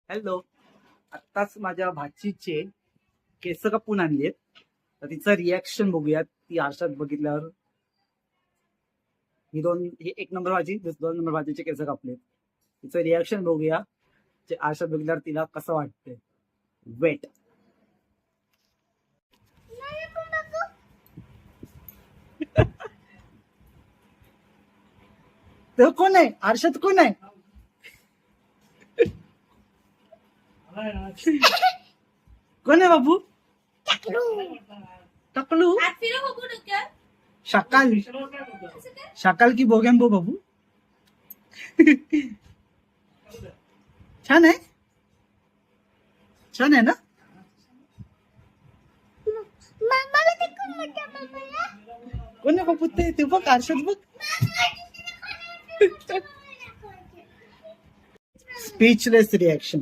Hello. आत्ताच माझ्या भाचीचे केस कापून आणलेत, तर तिचं रिॲक्शन बघूयात ती आरशात बघितल्यावर. ही एक नंबर भाजी, 2 नंबर भाजीचे केस कापलेत. तिचं रिॲक्शन बघूया जे आरशात बघितल्यावर तिला कसं वाटतंय. वेट. तो कोण आहे आरशात? कोण आहे? कोण आहे बाबू? टकलू. शाकाल. शाकाल की बोगेम्बो बाबू. छान आहे, छान आहे ना. कोण आहे बाबू? ते बघ आरशात बघ. Speechless reaction.